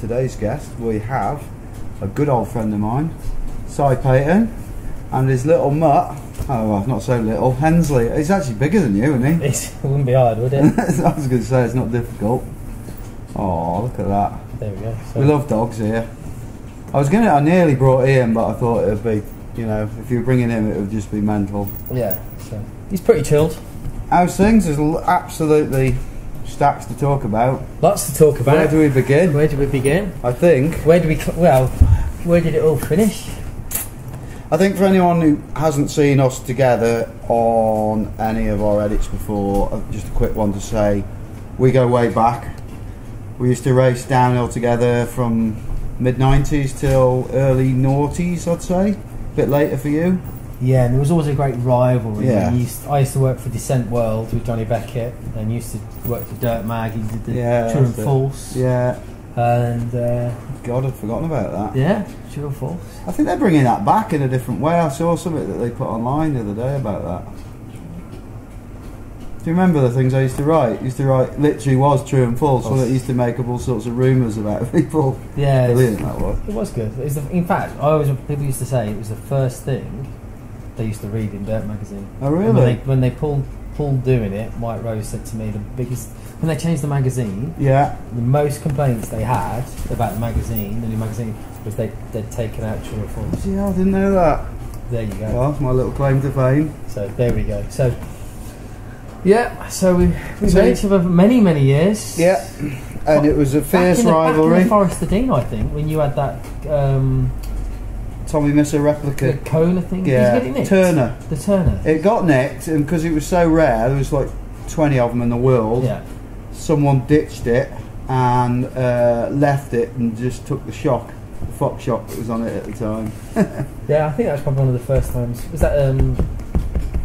today's guest, we have a good old friend of mine, Paton, and his little mutt. Oh, well, not so little. Hensley. He's actually bigger than you, isn't he? It wouldn't be hard, would it? I was going to say it's not difficult. Oh, look at that. There we go. So we love dogs here. I nearly brought Ian, but I thought it would be, you know, if you were bringing him, it would just be mental. yeah, so he's pretty chilled. How's things? There's absolutely stacks to talk about. Lots to talk about. Where do we begin? Where do we begin? I think. Where did it all finish? I think for anyone who hasn't seen us together on any of our edits before, just a quick one to say, we go way back. We used to race downhill together from mid-90s till early noughties, I'd say. A bit later for you. Yeah, and there was always a great rivalry. Yeah. I used to work for Descent World with Johnny Beckett, and used to work for Dirt Mag. He did the True and False. Yeah. And God, I'd forgotten about that. yeah, True and False. I think they're bringing that back in a different way. I saw something that they put online the other day about that. Do you remember the things I used to write? Literally was True and False. So it used to make up all sorts of rumours about people. Yeah, brilliant that was. It was good. In fact, people used to say it was the first thing they used to read in Dirt magazine. Oh really? When they pulled doing it, Mike Rose said to me when they changed the magazine, yeah, the most complaints they had about the new magazine, was they'd taken out True and False. Yeah, I didn't know that. There you go. Well, that's my little claim to fame. So there we go. So yeah, so we've known each other for many, many years. Yeah, and it was a fierce rivalry. Back in the Forest of Dean, I think, when you had that Tommy Misser replica. the Kona thing. Yeah, Did you get it nicked? Turner. The Turner. It got nicked, and because it was so rare, there was like 20 of them in the world. Yeah. Someone ditched it and left it and just took the shock, the Fox shock that was on it at the time. Yeah, I think that was probably one of the first times. Was that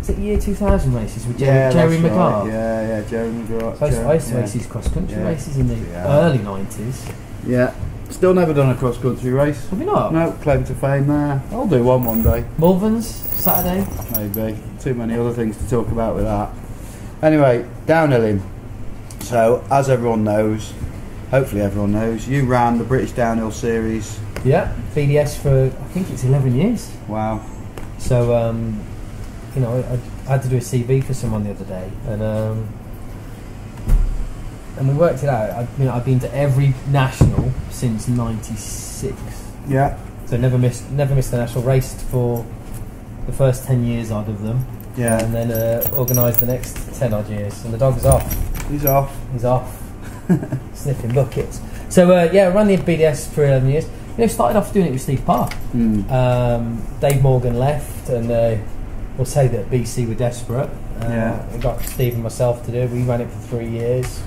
is it year 2000 races with Jerry McGrath? Right. Yeah, Jerry McGrath. So I used to race these cross-country races in the early 90s. Yeah. Still never done a cross-country race. Have you not? No, claim to fame there. I'll do one day. Malverns Saturday? Maybe. Too many other things to talk about with that. Anyway, downhilling. So, as everyone knows, hopefully everyone knows, you ran the British Downhill Series. Yeah, BDS for, I think it's 11 years. Wow. So, you know, I had to do a CV for someone the other day, and we worked it out. I've been to every national since '96. Yeah. So never missed a national. Raced for the first 10 years out of them. Yeah. And then organised the next 10 odd years. And the dog's off. He's off. He's off. Sniffing buckets. So yeah, I ran the BDS for 11 years. Started off doing it with Steve Parr. Dave Morgan left, and we'll say that BC were desperate. We got Steve and myself to do it. We ran it for 3 years.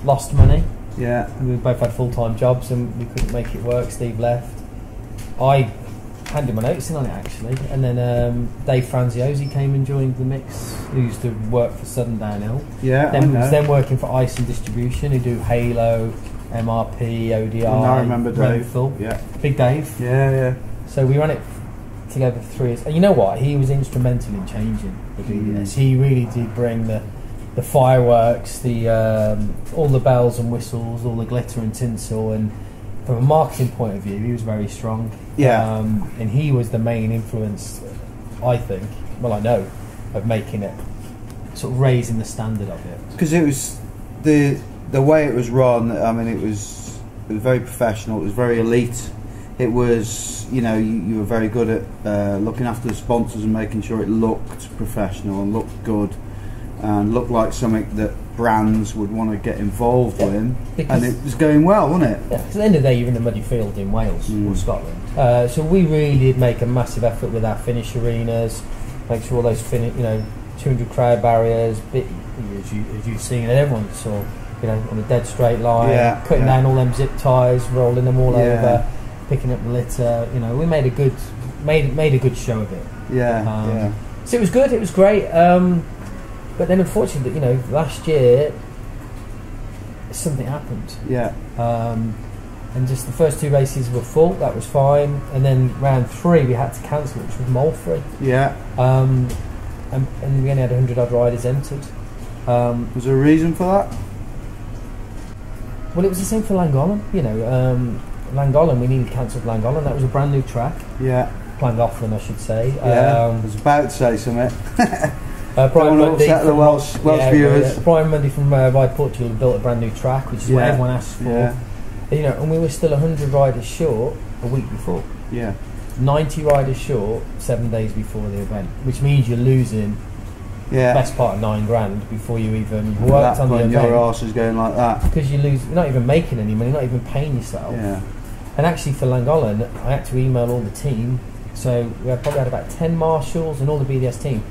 Lost money. Yeah. We both had full-time jobs and we couldn't make it work. Steve left. I handed my notice in on it actually, and then Dave Franziosi came and joined the mix, who used to work for Southern Downhill. Yeah, then was then working for Ice and Distribution, who do Halo, MRP, ODI. I remember Dave. Renthal. Yeah. Big Dave. Yeah. So we ran it together for 3 years. And you know what? He was instrumental in changing the BDS. He really did bring the fireworks, the all the bells and whistles, all the glitter and tinsel, and from a marketing point of view, he was very strong. Yeah. And he was the main influence, I think, well I know, of making it, sort of raising the standard of it. Because it was the way it was run. I mean, it was very professional. It was very elite. It was, you were very good at looking after the sponsors and making sure it looked professional and looked good and looked like something that brands would want to get involved in, and it was going well, wasn't it? Yeah, because at the end of the day, you're in the muddy field in Wales or Scotland. So we really did make a massive effort with our finish arenas, make sure all those 200 crowd barriers, as you've seen, and everyone saw, on a dead straight line, cutting down all them zip ties, rolling them all over, picking up the litter. We made a good show of it. So it was good. It was great. But then, unfortunately, last year something happened. Yeah. And just the first 2 races were full. That was fine. And then round 3 we had to cancel, which was Malfrey. Yeah. And we only had 100 odd riders entered. Was there a reason for that? Well, it was the same for Llangollen. Llangollen, we nearly cancelled Llangollen. That was a brand new track. Yeah. Llangollen, I should say. Yeah. I was about to say something. Brian Mundy upset the Welsh viewers. Brian Mundy from Ride Portugal built a brand new track, which is what everyone asked for. Yeah. And we were still 100 riders short a week before. Yeah. 90 riders short 7 days before the event, which means you're losing the best part of $9,000 before you even worked on the event. Your arse is going like that because you're not even making any money, not even paying yourself. Yeah. And actually for Llangollen, I had to email all the team. So we probably had about 10 marshals and all the BDS team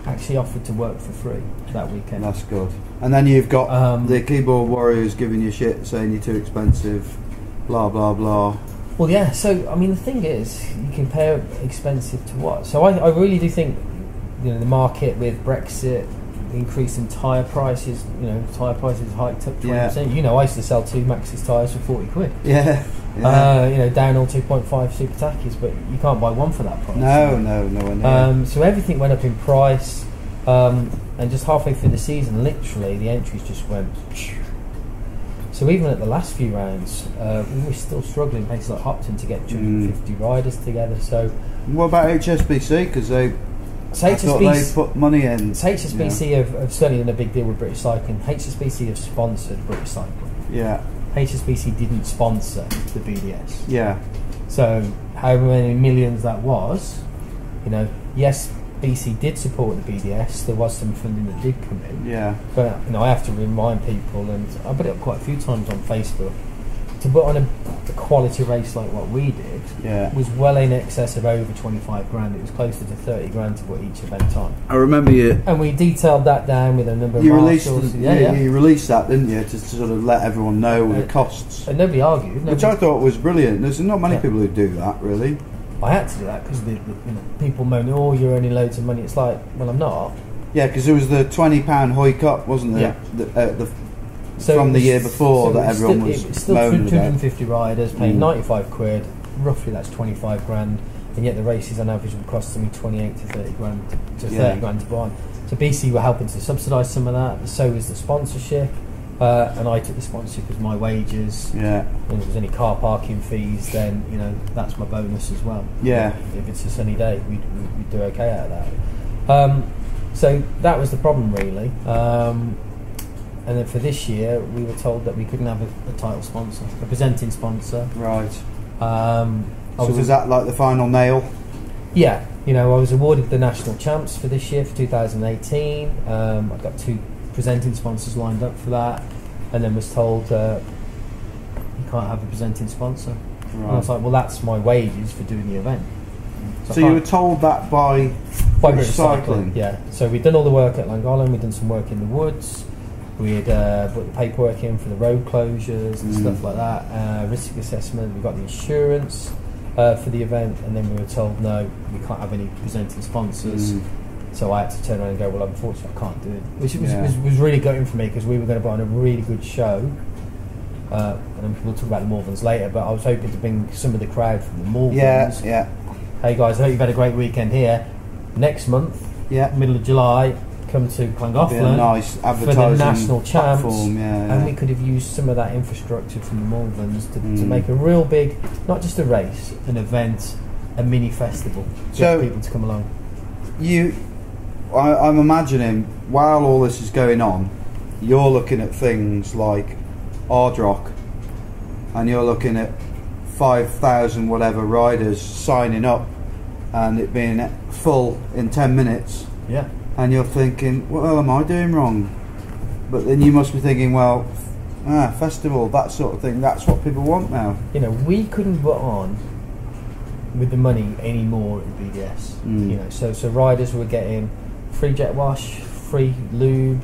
actually offered to work for free that weekend. That's good. And then you've got the keyboard warriors giving you shit, saying you're too expensive, blah blah blah. Well, yeah. So I mean, the thing is, you compare expensive to what? So I really do think, the market with Brexit, the increase in tyre prices, tyre prices hiked up 20%. Yeah. I used to sell 2 Maxxis tyres for 40 quid. Yeah. Down all 2.5 super tackies, but you can't buy one for that price. No. So everything went up in price, and just halfway through the season, literally, the entries just went. So even at the last few rounds, we were still struggling in places like Hopton to get 250 riders together. So what about HSBC? Because I thought they put money in. So HSBC have certainly done a big deal with British Cycling. HSBC have sponsored British Cycling. Yeah. HSBC didn't sponsor the BDS. Yeah. So however many millions that was, yes, BC did support the BDS. There was some funding that did come in. Yeah. But I have to remind people, and I put it up quite a few times on Facebook, to put on a quality race like what we did was well in excess of over 25 grand. It was closer to 30 grand to put each event on. I remember you. And we detailed that down with a number of marshals. You released that, didn't you, to sort of let everyone know the costs. And nobody argued. Which I thought was brilliant. There's not many people who do that, really. I had to do that because people moan, "Oh, you're earning loads of money." It's like, well, I'm not. Yeah, because there was the £20 Hoy Cup, wasn't there? Yeah. From the year before that everyone was it was still moaning 250 riders paying 95 quid, roughly that's 25 grand, and yet the races on average would cost me 28 to 30 grand to 30 grand to buy. So BC were helping to subsidise some of that, so was the sponsorship, and I took the sponsorship as my wages. Yeah. And if there's any car parking fees, then that's my bonus as well. Yeah. If it's a sunny day, we'd do okay out of that. So that was the problem really. And then for this year, we were told that we couldn't have a title sponsor, a presenting sponsor. Right. So was that like the final nail? Yeah. I was awarded the national champs for this year, for 2018. I got 2 presenting sponsors lined up for that, and then was told you can't have a presenting sponsor. Right. And I was like, well, that's my wages for doing the event. So you were told that by British Cycling? Yeah. So we'd done all the work at Llangollen, we'd done some work in the woods. We had put the paperwork in for the road closures and stuff like that, risk assessment, we got the insurance for the event, and then we were told no, we can't have any presenting sponsors. So I had to turn around and go, well, unfortunately I can't do it, which was really gutting for me, because we were going to put on a really good show, and we'll talk about the Malverns later, but I was hoping to bring some of the crowd from the Malverns. Yeah. Hey guys, I hope you've had a great weekend here. Next month, middle of July, come to Llangollen nice for the national champs, and we could have used some of that infrastructure from the Malverns to make a real big, not just a race, an event, a mini festival, get people to come along. I'm imagining while all this is going on, you're looking at things like Ardrock, and you're looking at 5,000 whatever riders signing up, and it being full in 10 minutes. Yeah. And you're thinking, what the hell am I doing wrong? But then you must be thinking, well, festival, that sort of thing, that's what people want now. We couldn't put on with the money any more at the BDS. So riders were getting free jet wash, free lube,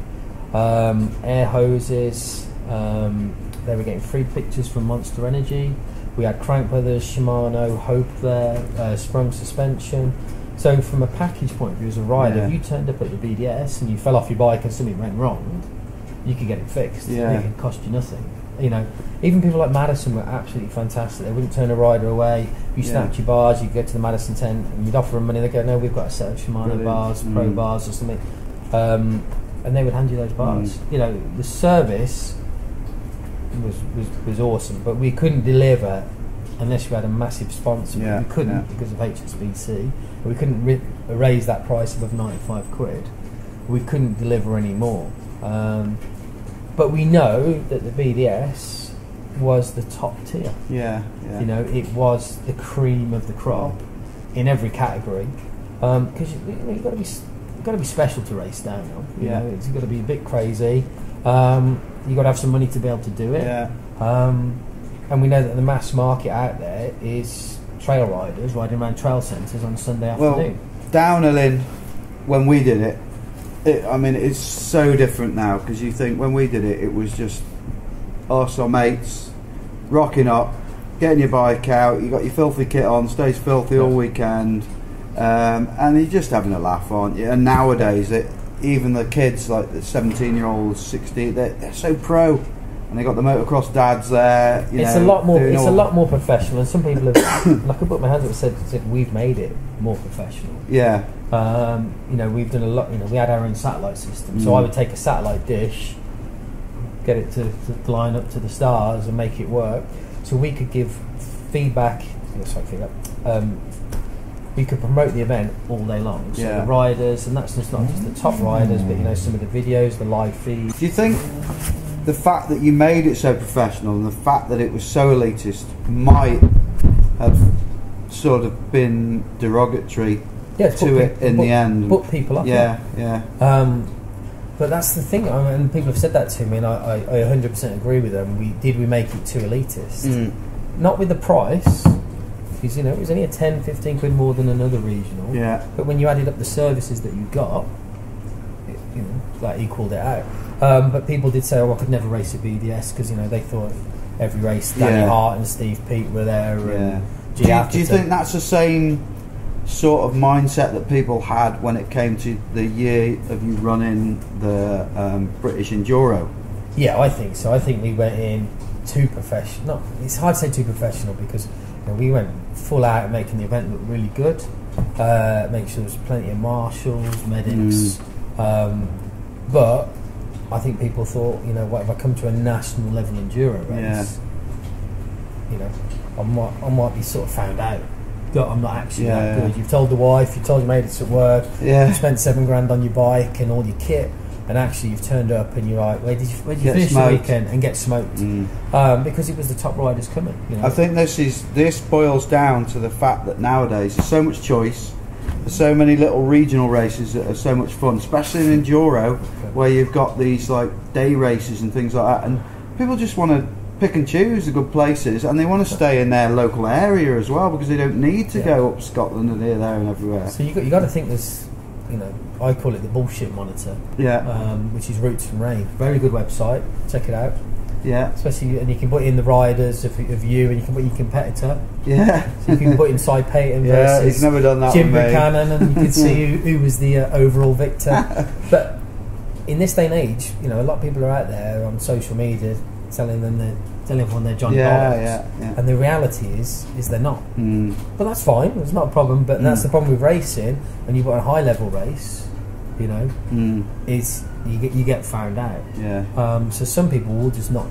air hoses, they were getting free pictures from Monster Energy. We had Crank Brothers, Shimano, Hope there, Sprung Suspension. So from a package point of view as a rider, if you turned up at the BDS and you fell off your bike and something went wrong, you could get it fixed. It could cost you nothing. Even people like Madison were absolutely fantastic. They wouldn't turn a rider away. You snapped your bars, you go to the Madison tent and you'd offer them money. They go, no, we've got a set of Shimano bars, Pro bars or something, and they would hand you those bars. The service was awesome, but we couldn't deliver unless we had a massive sponsor. Yeah, we couldn't yeah. because of HSBC. We couldn't raise that price above 95 quid. We couldn't deliver any more. But we know that the BDS was the top tier. Yeah, yeah. You know, it was the cream of the crop in every category. Because you've got to be special to race downhill. You know, it's got to be a bit crazy. You've got to have some money to be able to do it. Yeah. And we know that the mass market out there is trail riders riding around trail centres on Sunday afternoon. Well, downhilling, when we did it, I mean, it's so different now, because you think when we did it, it was just us, our mates, rocking up, getting your bike out, you got your filthy kit on, stays filthy all weekend, and you're just having a laugh, aren't you? And nowadays, even the kids, like the 17-year-olds, 16, they're so pro, and they got the motocross dads there. It's a lot more. It's a lot more professional, and some people have, like I put my hands up and said we've made it more professional. Yeah. You know, we've done a lot. You know, we had our own satellite system, so I would take a satellite dish, get it to line up to the stars, and make it work. So we could give feedback. We could promote the event all day long. So the riders, and that's just not just the top riders, but you know, some of the videos, the live feeds. Do you think the fact that you made it so professional and the fact that it was so elitist might have sort of been derogatory to it in the end? Put people off. Yeah. But that's the thing, and people have said that to me, and I 100% agree with them. We make it too elitist. Not with the price, because you know it was only a 10-15 quid more than another regional. Yeah. But when you added up the services that you got, that equalled it out. But people did say, "Oh, I could never race at BDS," because you know they thought every race Danny Hart and Steve Peat were there. And do you think that's the same sort of mindset that people had when it came to the year of you running the British Enduro? Yeah, I think so. I think we went in too professional. No, it's hard to say too professional, because you know, we went full out making the event look really good. Make sure there's plenty of marshals, medics. But I think people thought, you know, what if I come to a national level enduro race? You know, I might be sort of found out that I'm not actually that good. You've told the wife, you've told your mates at work, you spent $7,000 on your bike and all your kit, and actually you've turned up and you're like, where did you finish the weekend and get smoked? Because it was the top riders coming. You know? I think this boils down to the fact that nowadays there's so much choice. There's so many little regional races that are so much fun, especially in enduro, where you've got these like day races and things like that, and people just want to pick and choose the good places, and they want to stay in their local area as well, because they don't need to go up Scotland and here, there, and everywhere. So you got to think there's, you know, I call it the bullshit monitor, which is Roots and Rave. Very good website. Check it out. Yeah, especially, and you can put in the riders of you, and you can put your competitor. Yeah, so you can put in Cy Paton versus he's never done that Jim Buchanan, and you can see who was the overall victor. But in this day and age, you know, a lot of people are out there on social media telling everyone they're John Bollocks, and the reality is they're not. But that's fine; it's not a problem. But that's the problem with racing. When you've got a high level race, you know, is you get found out. So some people will just not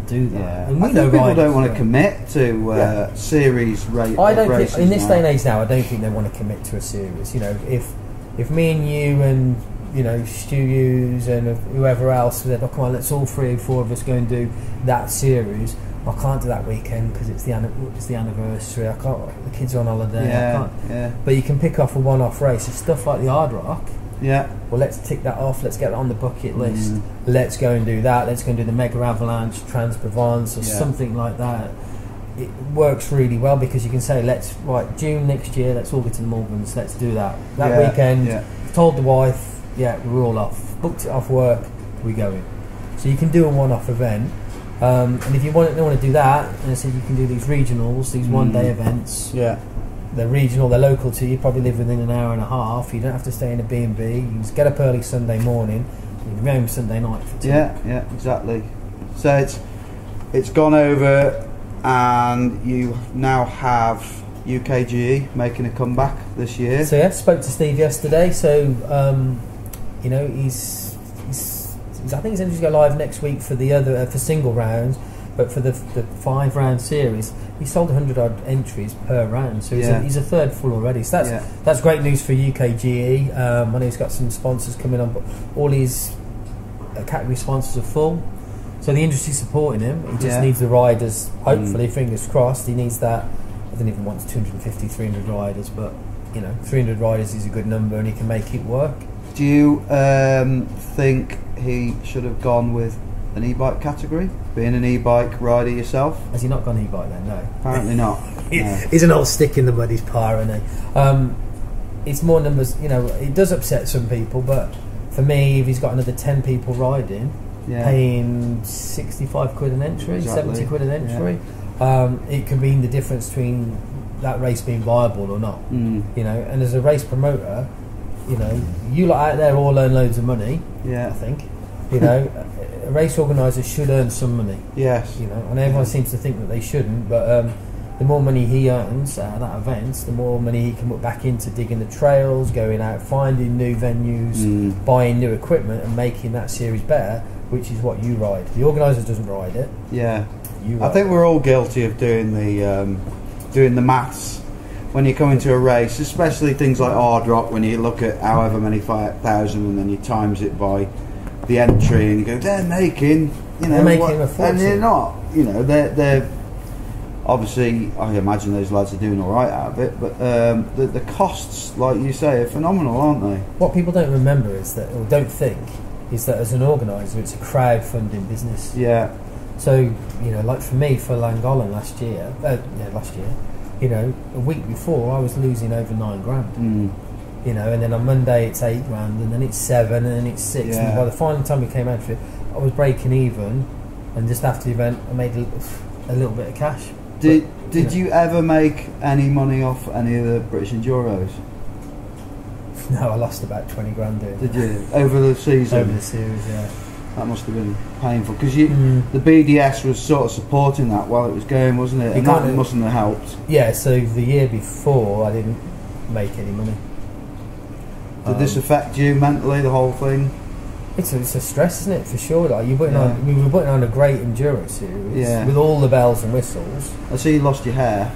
do that. And I think people don't want to commit to series races. I don't think in this day and age now. I don't think they want to commit to a series. You know, if me and you and you know Stu Hughes and whoever else said, "Oh, come on, let's all 3 or 4 of us go and do that series." I can't do that weekend because it's the anniversary. I can't. The kids are on holiday. I can't. But you can pick off a one-off race. It's stuff like the Hard Rock. Well, let's tick that off. Let's get it on the bucket list. Let's go and do that. Let's go and do the Mega Avalanche, Trans-Provence, or something like that. It works really well because you can say, June next year, let's all go to the Malverns. Let's do that. That weekend, told the wife, we're all off. Booked it off work, we go in. So you can do a one-off event. And if you don't want to do that, and I said you can do these regionals, these one-day events. They're regional, they're local to you, probably live within an hour and a half. You don't have to stay in a B&B. You can just get up early Sunday morning, you can go home Sunday night for tea. Exactly. So it's gone over, and you now have UKGE making a comeback this year. So spoke to Steve yesterday. So you know he's I think he's going to go live next week for the other for single rounds, but for the 5-round series, he sold 100 odd entries per round, so he's a third full already. So that's great news for UKGE. I know he's got some sponsors coming on, but all his category sponsors are full. So the industry's supporting him. He just needs the riders. Hopefully, fingers crossed. He needs that. I don't even want 250, 300 riders, but 300 riders is a good number, and he can make it work. Do you think he should have gone with an e-bike category, being an e-bike rider yourself? Has he not gone e-bike then? No. Apparently not. He's an old stick in the mud, he's par, isn't he? It's more numbers, it does upset some people, but for me, if he's got another 10 people riding, paying 65 quid an entry, 70 quid an entry, it can mean the difference between that race being viable or not. And as a race promoter, you lot out there all earn loads of money. I think a race organiser should earn some money. Yes. And everyone seems to think that they shouldn't, but the more money he earns out of that event, the more money he can put back into digging the trails, going out, finding new venues, buying new equipment, and making that series better, which is what you ride. The organiser doesn't ride it. I think we're all guilty of doing the maths when you come into a race, especially things like hard rock, when you look at however many 5,000 and then you times it by the entry and you go, they're making a fortune. And they're not. They're obviously, I imagine those lads are doing all right out of it, but the costs, like you say, are phenomenal, aren't they? What people don't remember is that, or don't think, is that as an organiser, it's a crowdfunding business. So, like for me, for Langolan last year, a week before I was losing over 9 grand. And then on Monday it's 8 grand, and then it's 7, and then it's 6. And by the final time we came out for it, I was breaking even, and just after the event I made a little bit of cash. Did you ever make any money off any of the British Enduros? No, I lost about 20 grand doing Did you? Over the season? Over the series, yeah. That must have been painful, because the BDS was sort of supporting that while it was going, wasn't it? And that mustn't have helped. Yeah, so the year before I didn't make any money. Did this affect you mentally, the whole thing? It's a stress, isn't it, for sure? Like we were putting on a great Enduro series with all the bells and whistles. I see you lost your hair.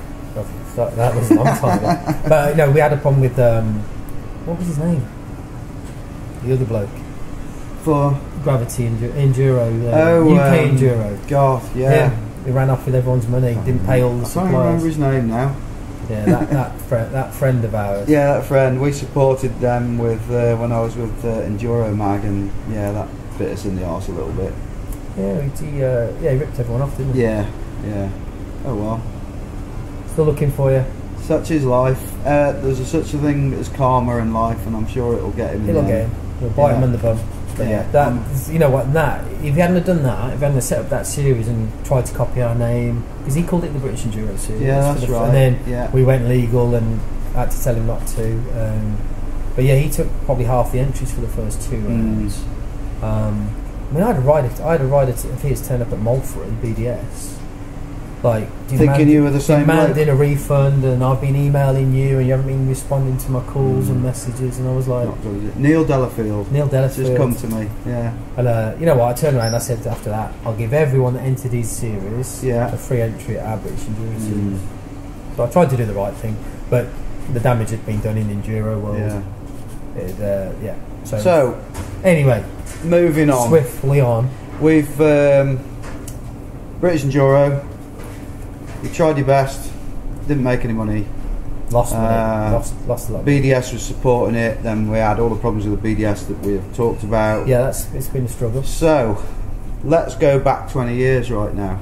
That was a long time ago. But we had a problem with what was his name? The other bloke. For Gravity Enduro, UK Enduro. God, yeah. He ran off with everyone's money. Didn't pay all the suppliers. I can't remember his name now. Yeah, that friend of ours. Yeah, that friend. We supported them with when I was with Enduro Mag, and that bit us in the arse a little bit. Yeah, he ripped everyone off, didn't he? Yeah. Oh well. Still looking for you. Such is life. There's such a thing as karma in life, and I'm sure it'll get him. It'll get him. We'll bite him in the bum. But you know what? If he hadn't have done that, if he hadn't have set up that series and tried to copy our name, because he called it the British Enduro Series. Yeah, that's right. And then we went legal and had to tell him not to. But he took probably half the entries for the first 2 rounds. I had a rider of his turn up at Malverns BDS. Like, thinking you were the same. Demanding a refund, and I've been emailing you, and you haven't been responding to my calls and messages, and I was like, Neil Delafield. Just come to me, And you know what? I turned around and I said after that, I'll give everyone that entered his series a free entry at our British Enduro Series. So I tried to do the right thing, but the damage had been done in Enduro world. So anyway, moving on swiftly on. We've British Enduro. You tried your best, didn't make any money. Lost money. Lost a lot. BDS was supporting it. Then we had all the problems with the BDS that we have talked about. Yeah, it's been a struggle. So let's go back 20 years right now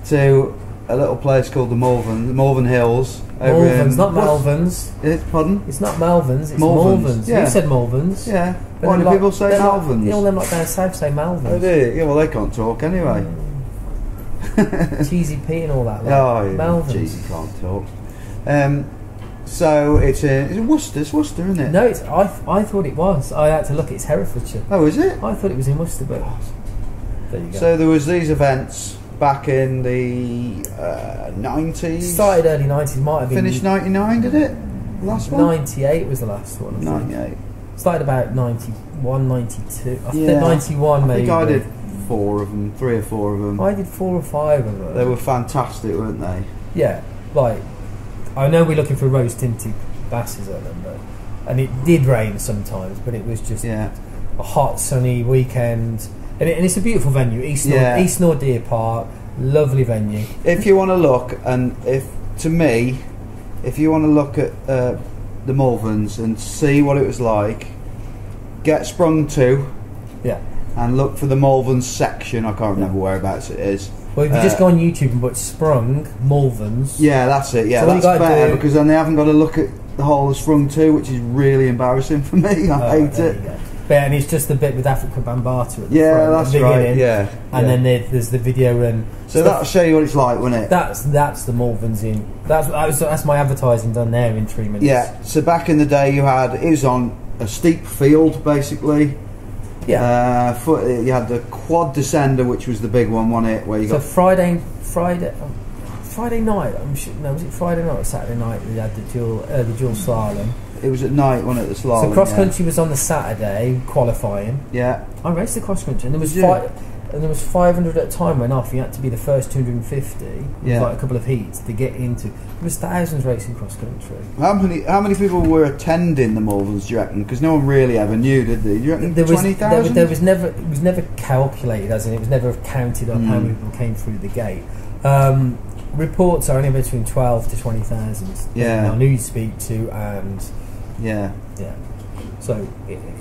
to a little place called the Malvern Hills. Malverns, not Malverns. Pardon? It's not Malverns. It's Malverns. Yeah. You said Malverns. Yeah. Why do people say Malverns? All them like down south say Malverns. Oh, do you? Yeah, well, they can't talk anyway. Cheesy P and all that. Like. Oh, yeah. Malverns. Cheesy can't talk. So it's Worcester, isn't it? No, I thought it was. I had to look. It's Herefordshire. Oh, is it? I thought it was in Worcester, but there you go. So there was these events back in the 90s. Started early 90s. Might have been finished 99. Did it? Last one. 98 was the last one. 98. Started about 91, 92. I think Yeah. 91 maybe. I think I did 4 of them, 3 or 4 of them. I did 4 or 5 of them. They were fantastic, weren't they? Yeah, like I know we're looking for rose tinted glasses on them, and it did rain sometimes, but it was just Yeah. a hot sunny weekend, and it's a beautiful venue. East Nordeer Park, lovely venue. If you want to look, and if you want to look at the Malverns and see what it was like, get Sprung 2. Yeah. And look for the Malverns section. I can't remember whereabouts it is. Well, if you just go on YouTube and put Sprung Malverns. Yeah, that's it. Yeah, so that's better because then they haven't got to look at the whole of Sprung 2, which is really embarrassing for me. I hate it. But, and it's just the bit with Africa Bambata at the front, that's right. Yeah, and then there's the video and. So that'll show you what it's like, won't it? That's the Malverns in. That's my advertising done there in 3 minutes. Yeah. So back in the day, it was on a steep field, basically. Yeah. You had the quad descender, which was the big one, wasn't it? Where you got Friday night. Was it Friday night or Saturday night? We had the dual slalom. It was at night, wasn't it? The slalom. So cross country was on the Saturday qualifying. Yeah. I raced the cross country, and there was 500 at a time went off. You had to be the first 250. Yeah. Like a couple of heats to get into. There was thousands racing cross country. How many people were attending the Malverns, do you reckon? Because no one really ever knew, did they? Do you reckon 20,000? It was never calculated, as in it was never counted on how many people came through the gate. Reports are only between 12 to 20,000. Yeah. On who you speak to, and yeah. So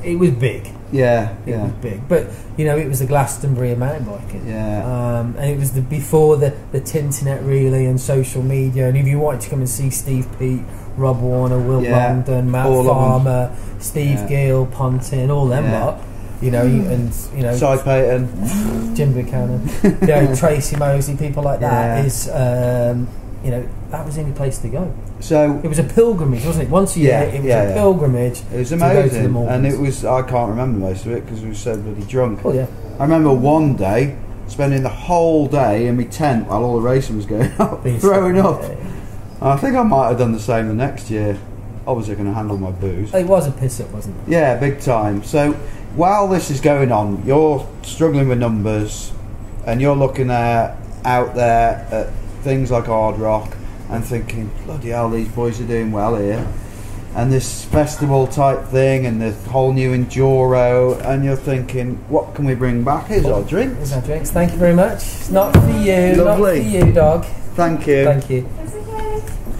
it was big. Yeah, it was big. But it was the Glastonbury of mountain biking. Yeah. And it was before the Tinternet really and social media. And if you wanted to come and see Steve Peat, Rob Warner, Will Longdon, Matt Farmer, Steve Gill, Pontin, all them lot. Side Paton, Jim Buchanan, Tracy Mosley, people like that is that was the only place to go. So it was a pilgrimage, wasn't it? Once a year, it was a pilgrimage. It was amazing, and it was. I can't remember most of it because we were so bloody drunk. Oh yeah. I remember one day spending the whole day in my tent while all the racing was going up, throwing up. Yeah. I think I might have done the same the next year. Obviously, going to handle my booze. It was a piss up, wasn't it? Yeah, big time. So while this is going on, you're struggling with numbers, and you're looking out there at things like Hard Rock and thinking, bloody hell, these boys are doing well here. And this festival type thing and the whole new Enduro, and you're thinking, what can we bring back? Here's our drinks. Here's our drinks. Thank you very much. It's not for you. Lovely. Not for you, dog. Thank you. Thank you.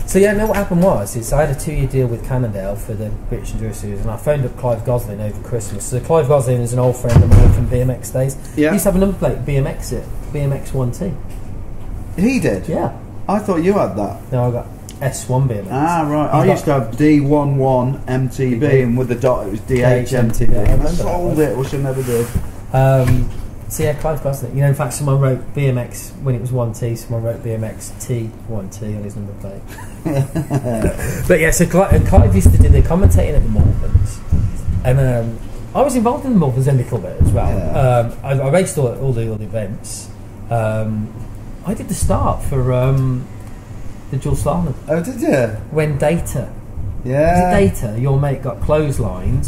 So what happened was I had a 2-year deal with Cannondale for the British Enduro Series, and I phoned up Clive Gosling over Christmas. So Clive Gosling is an old friend of mine from BMX days. Yeah. He used to have a number plate, BMX 1T. He did? Yeah. I thought you had that. No, I got S1 BMX. Ah, right. I used to have D11 MTB, and with the dot it was DH MTB. Yeah, I sold it, which I never did. Clive Gosling. In fact, someone wrote BMX when it was 1T, someone wrote BMX T1T on his number plate. But so Clive used to do the commentating at the Malverns, and I was involved in the Malverns a little bit as well. Yeah. I raced all the events. I did the start for the dual slalom. Oh, did you? When Data. Yeah. Was it Data? Your mate got clotheslined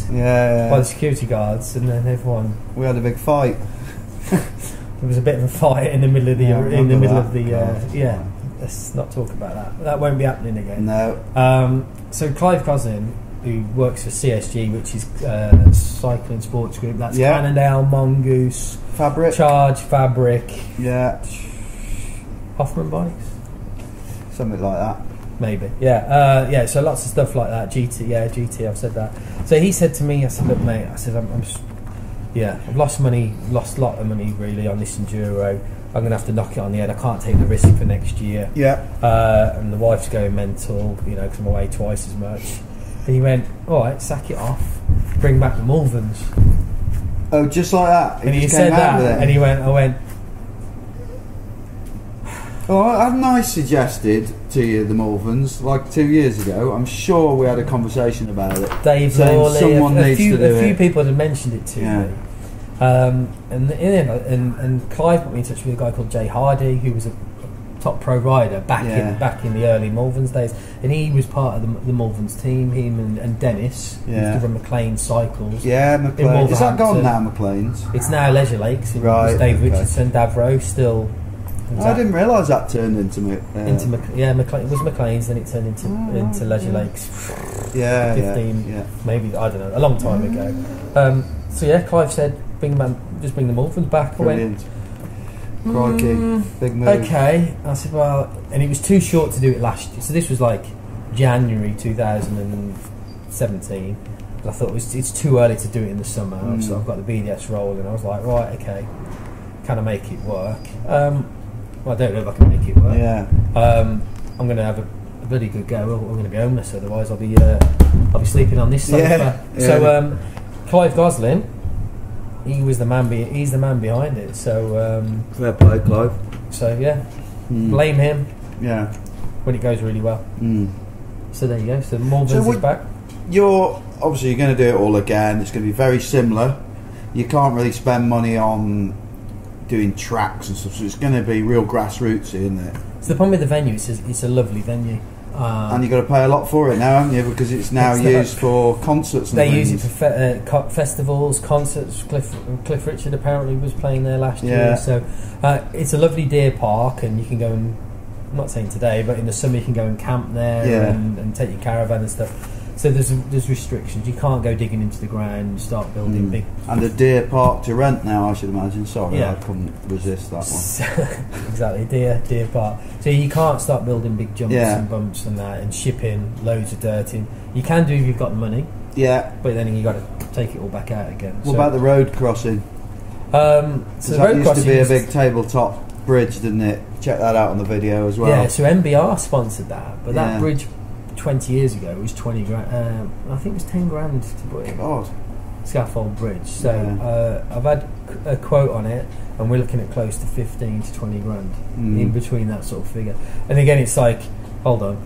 by the security guurds, and then everyone. We had a big fight. There was a bit of a fight in the middle of the Let's not talk about that. That won't be happening again. No. So Clive Cousin, who works for CSG, which is Cycling Sports Group. That's Cannondale, Mongoose, Charge, Fabric. Yeah. Hoffman Bikes. Something like that. Maybe. Yeah. So lots of stuff like that. GT. I've said that. So he said to me, I said, look, mate. I said, I've lost a lot of money really on this Enduro. I'm going to have to knock it on the head. I can't take the risk for next year. Yeah. And the wife's going mental, because I'm away twice as much. And he went, all right, sack it off, bring back the Malverns. Oh, just like that? And he said that, and I went... Well, hadn't I suggested to you the Malverns like 2 years ago? I'm sure we had a conversation about it. Dave Lawley, a few people had mentioned it to me. And Clive put me in touch with a guy called Jay Hardy, who was a top pro rider back in the early Malverns days, and he was part of the Malverns team. Him and Dennis used to run McLean cycles. Yeah, McLean. Is that gone now, McLean's? It's now Leisure Lakes. Right. Dave Richardson, Davro still. I didn't realise that turned into McLean. It was McLean's, then it turned into Leisure Lakes. 15, maybe, I don't know, a long time ago. So yeah, Clive said, just bring the Malverns back. Brilliant. Crikey, big move. Okay, I said, well, and it was too short to do it last year. So this was like January 2017. But I thought it's too early to do it in the summer. So I've got the BDS roll, and I was like, right, okay, can I make it work? Well, I don't know if I can make it work. Yeah. I'm going to have a bloody good go. We're going to be homeless, otherwise I'll be sleeping on this sofa. Yeah. So Clive Gosling, he's the man behind it. So fair play, Clive. So yeah, blame him. Yeah. When it goes really well. So there you go. So Malverns is back. You're going to do it all again. It's going to be very similar. You can't really spend money on doing tracks and stuff, so it's going to be real grassrootsy, isn't it? So the problem with the venue is it's a lovely venue, and you've got to pay a lot for it now, haven't you? Because it's now used for concerts. And they use it for festivals, concerts. Cliff Richard apparently was playing there last year, so it's a lovely deer park, and you can go and, I'm not saying today, but in the summer you can go and camp there and take your caravan and stuff. So there's restrictions. You can't go digging into the ground and start building big. And a deer park to rent now, I should imagine. Sorry, I couldn't resist that one. Exactly, deer park. So you can't start building big jumps and bumps and that, and shipping loads of dirt in. You can do if you've got the money. Yeah. But then you got to take it all back out again. What about the road crossing? So the that road used to be a big tabletop bridge, didn't it? Check that out on the video as well. Yeah. So MBR sponsored that, but that bridge 20 years ago it was 20 grand. I think it was 10 grand to put in. God. Scaffold bridge. So I've had a quote on it, and we're looking at close to 15 to 20 grand in between that sort of figure. And again, it's like, hold on,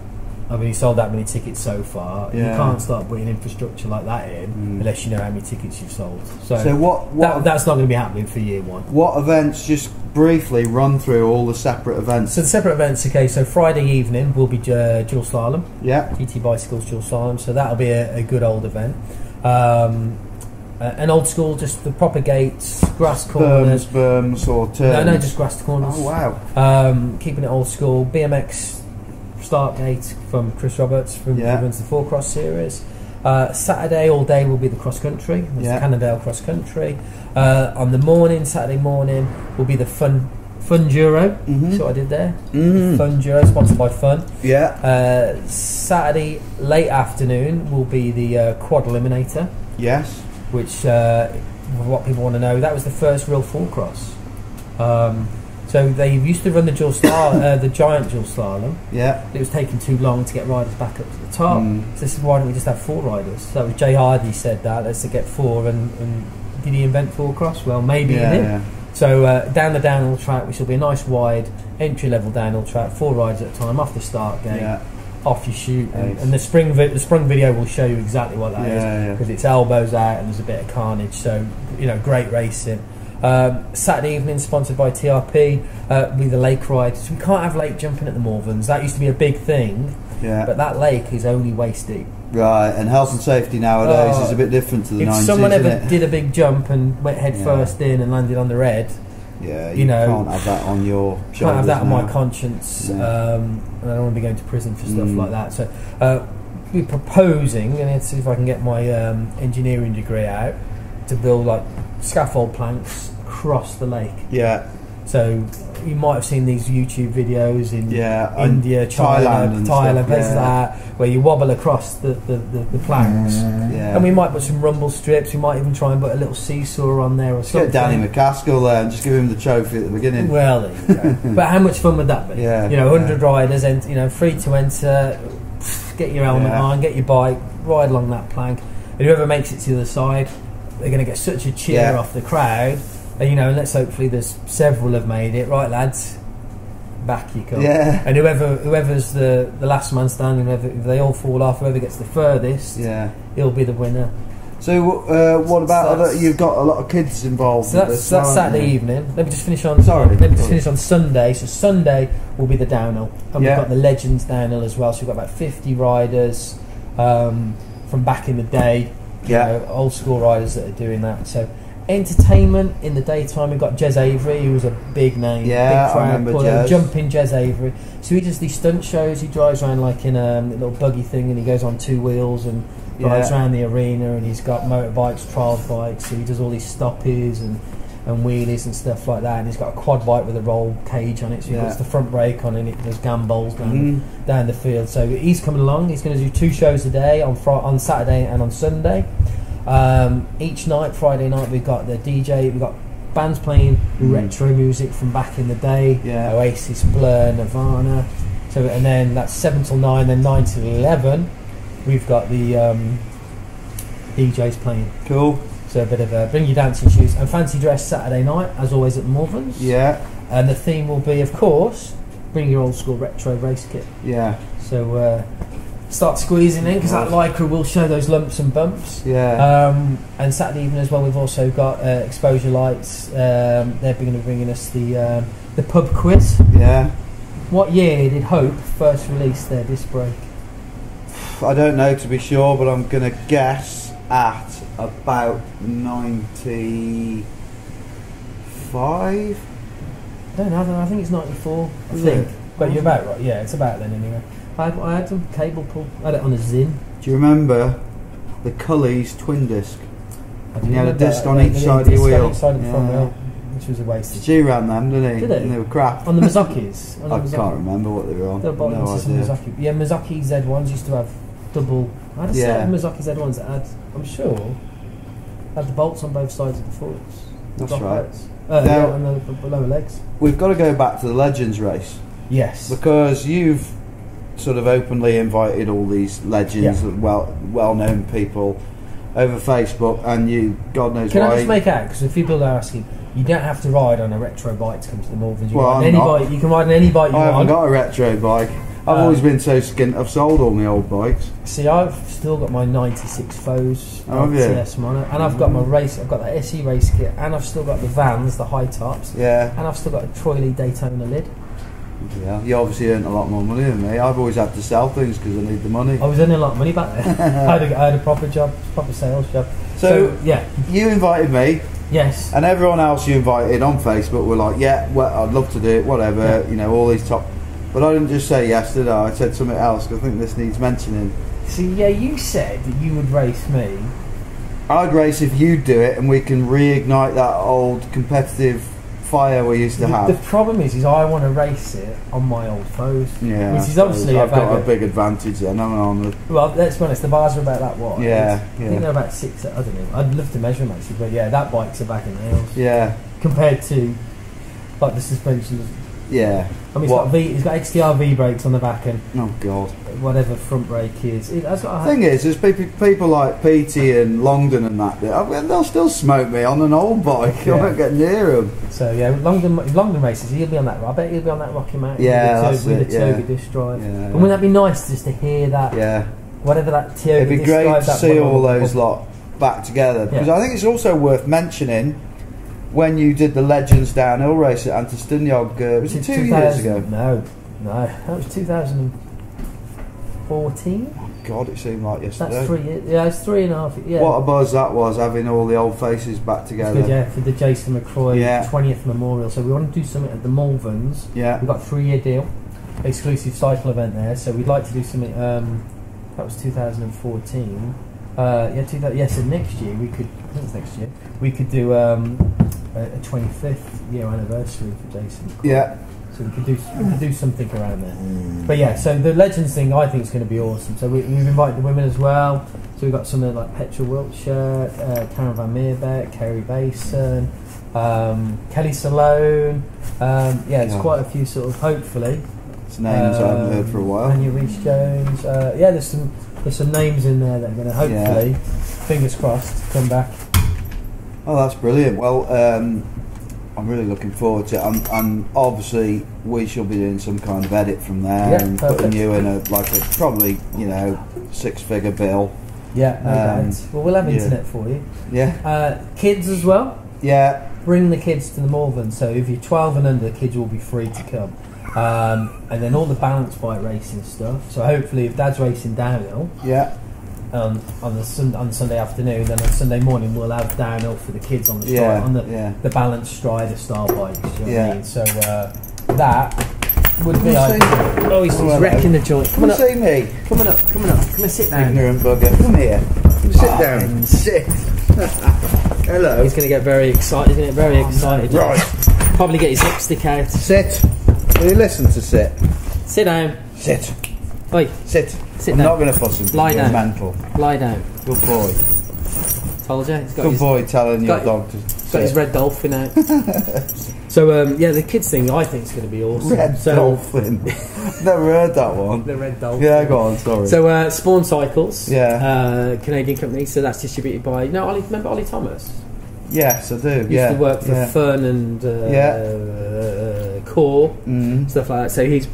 I've only sold that many tickets so far. You can't start putting infrastructure like that in unless you know how many tickets you've sold. So that's not going to be happening for year one. What events, just briefly run through all the separate events? So the separate events, okay, so Friday evening will be dual slalom. Yeah. GT Bicycles dual slalom, so that'll be a good old event. An old school, just the proper gates, grass corners. Berms or turns? No, just grass corners. Oh, wow. Keeping it old school. BMX start gate from Chris Roberts, who runs the 4-cross series. Saturday all day will be the cross country, the Cannondale cross country. On the morning, Saturday morning, will be the Fun Duro. See what I did there? Fun Duro, sponsored by Fun. Yeah. Saturday late afternoon will be the Quad Eliminator. Yes. Which, what people want to know, that was the first real 4-cross. So they used to run the the giant dual slalom. Yeah. It was taking too long to get riders back up to the top. So this is why don't we just have 4 riders? So that was Jay Hardy said that. Let's get 4, and did he invent 4-cross? Well, maybe he did. Yeah. So down the downhill track, which will be a nice wide entry level downhill track, 4 rides at a time off the start gate. Yeah. Off you shoot, and the sprung video will show you exactly what that is, because it's elbows out and there's a bit of carnage. So great racing. Saturday evening, sponsored by TRP, with the lake ride. So we can't have lake jumping at the Malverns. That used to be a big thing, but that lake is only waist deep. Right, and health and safety nowadays is a bit different to the 90s. If someone ever did a big jump and went head first in and landed on their head, you can't have that on your shoulders. Can't have that on my conscience, and I don't want to be going to prison for stuff like that. So we're proposing, and let's see if I can get my engineering degree out, to build like scaffold planks across the lake. Yeah. So you might have seen these YouTube videos in India, China, Thailand, places like that, where you wobble across the planks. And we might put some rumble strips. We might even try and put a little seesaw on there or something. Get Danny McCaskill there and just give him the trophy at the beginning. Well, there you go. But how much fun would that be? 100 riders, free to enter. Get your helmet on, get your bike, ride along that plank, and whoever makes it to the other side, they're going to get such a cheer off the crowd. And let's hopefully there's several have made it. Right, lads, back you come. Yeah. And whoever's the last man standing, if they all fall off, whoever gets the furthest, he'll be the winner. So what about other? You've got a lot of kids involved. So that's Saturday evening. Let me just finish on. Let me just finish on Sunday. So Sunday will be the downhill, and we've got the Legends downhill as well. So we've got about 50 riders from back in the day. You know, old school riders that are doing that. So entertainment in the daytime. We've got Jez Avery, who was a big name, big crowd, I remember Jez. Jumping Jez Avery. So he does these stunt shows. He drives around like in a little buggy thing, and he goes on 2 wheels and rides around the arena, and he's got motorbikes, trials bikes, so he does all these stoppies and wheelies and stuff like that, and he's got a quad bike with a roll cage on it, so he puts the front brake on and it does gambols down the field. So he's coming along. He's going to do 2 shows a day on Saturday and on Sunday. Each night, Friday night, we've got the DJ, we've got bands playing retro music from back in the day, Oasis, Blur, Nirvana. So, and then that's 7 till 9, then 9 till 11 we've got the DJs playing. Cool. So a bit of bring your dancing shoes and fancy dress Saturday night, as always at Malverns. Yeah. And the theme will be, of course, bring your old school retro race kit. Yeah. So start squeezing in, because that Lycra will show those lumps and bumps. Yeah. And Saturday evening as well, we've also got exposure lights. They're going to be bringing us the pub quiz. Yeah. What year did Hope first release their disc brake? I don't know to be sure, but I'm going to guess at about 95. I don't know. I think it's 94. I think. But you're about right. Yeah, it's about then anyway. I had some cable pull. I had it on a Zin. Do you remember the Cully's twin disc? You had a disc on each side of your wheel. Side of the front wheel, which was a waste. G ran them, didn't he? Did he? And they were crap. On the Mazakis. I can't remember what they were on. They were bottom Mazaki. Yeah, Mazaki Z1s used to have double. I had a set of Mazaki Z1s that had, I'm sure, had the bolts on both sides of the forks. That's right. And the lower legs. We've got to go back to the Legends race. Yes. Because you've sort of openly invited all these legends, well-known people over Facebook, and you, God knows why. Can I just make out, because if people are asking, you don't have to ride on a retro bike to come to the Malverns. You can ride on any bike you want. I haven't got a retro bike. I've always been so skint, I've sold all my old bikes. See, I've still got my 96 Foes TS Mono, and I've got my I've got the SE race kit, and I've still got the Vans, the high tops, and I've still got a Troy Lee Daytona lid. Yeah, you obviously earned a lot more money than me. I've always had to sell things because I need the money. I was earning a lot of money back then. I had a proper job, proper sales job. So yeah, you invited me. Yes. And everyone else you invited on Facebook were like, yeah, well, I'd love to do it, whatever, you know, all these top. But I didn't just say yes, did I? I said something else, because I think this needs mentioning. See, yeah, you said that you would race me. I'd race if you do it, and we can reignite that old competitive fire we used to have. The problem is I want to race it on my old Foes. Yeah. Which is obviously I've got a big advantage then. Well, let's be honest, the bars are about that wide. Yeah. I think they're about 6, I don't know. I'd love to measure them actually, but yeah, that bike's a bag of nails. Yeah. Compared to, like, the suspension. Yeah. I mean, it's got XTR V brakes on the back and God, whatever front brake is. The thing is, there's people like Petey and Longdon and that. They'll still smoke me on an old bike. I won't get near them. So yeah, Longdon races. He'll be on that. I bet he'll be on that Rocky Mountain. Yeah, with the Toga disc drive. Yeah. And wouldn't that be nice just to hear that? Yeah. Whatever that Toga. It'd be great to see all those lot back together, because I think it's also worth mentioning. When you did the Legends downhill race at Antistiniog, was it 2 years ago? No, that was 2014. Oh God, it seemed like yesterday. That's 3 years. Yeah, it's 3.5. Yeah. What a buzz that was, having all the old faces back together. Good, yeah, for the Jason McCroy 20th memorial. So we want to do something at the Malverns. Yeah, we've got a 3-year deal, exclusive cycle event there. So we'd like to do something. That was 2014. So next year we could. I think it's next year. We could do a 25th year anniversary for Jason. Yeah. So we could do something around there. But yeah, so the Legends thing I think is going to be awesome. So we've invited the women as well. So we've got something like Petra Wiltshire, Karen Van Meerbeck, Kerry Basin, Kelly Salone. It's quite a few sort of, hopefully. It's names I haven't heard for a while. Anya Reese Jones. There's some names in there that are going to hopefully, fingers crossed, come back. Oh, that's brilliant. Well, I'm really looking forward to it. And obviously we shall be doing some kind of edit from there and putting you in a probably 6-figure bill. Yeah, no doubt. Well, we'll have internet for you. Yeah. Kids as well. Yeah. Bring the kids to the Malverns. So if you're 12 and under, the kids will be free to come. And then all the balance bike racing stuff. So hopefully, if Dad's racing downhill, on the Sunday afternoon, then on Sunday morning we'll have downhill for the kids on the the balance strider style bikes. You know what I mean? So that would be ideal. Oh, he's wrecking the joint. Come on, see me. Coming up. Come and sit down. Ignorant bugger. Come here. Sit down. Sit. Hello. He's going to get very excited. He's going to get very excited. Right. Probably get his lipstick out. Sit. Will you listen to sit? Sit down. Sit. Oi. Sit. Sit I'm down. not going to fuss him. Lie down. Mental. Lie down. Good boy. Told you. He's got Good boy telling your dog to sit. Got his red dolphin out. So the kids thing I think is going to be awesome. Red dolphin. Never heard that one. The red dolphin. Yeah, go on. Sorry. So Spawn Cycles. Yeah. Canadian company. So that's distributed by. Remember Ollie Thomas? Yes, I do. Used to work for Fern and Core, stuff like that. So he's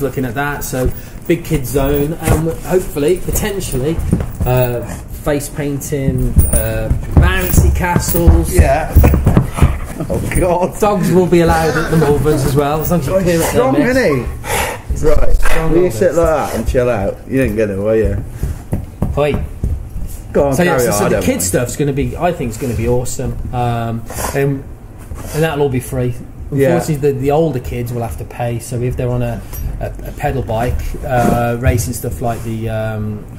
looking at that. So big kids zone, and hopefully, potentially, face painting, bouncy castles. Yeah. Oh God. Dogs will be allowed at the Malverns as well. As long as you clear it. Strong, isn't he? Right. Will you sit like that and chill out? You didn't get it, will you? Oi. Go on, so carry on. So the kids stuff's going to be, I think, it's going to be awesome, and that'll all be free. Unfortunately, the older kids will have to pay. So if they're on a pedal bike, racing stuff like the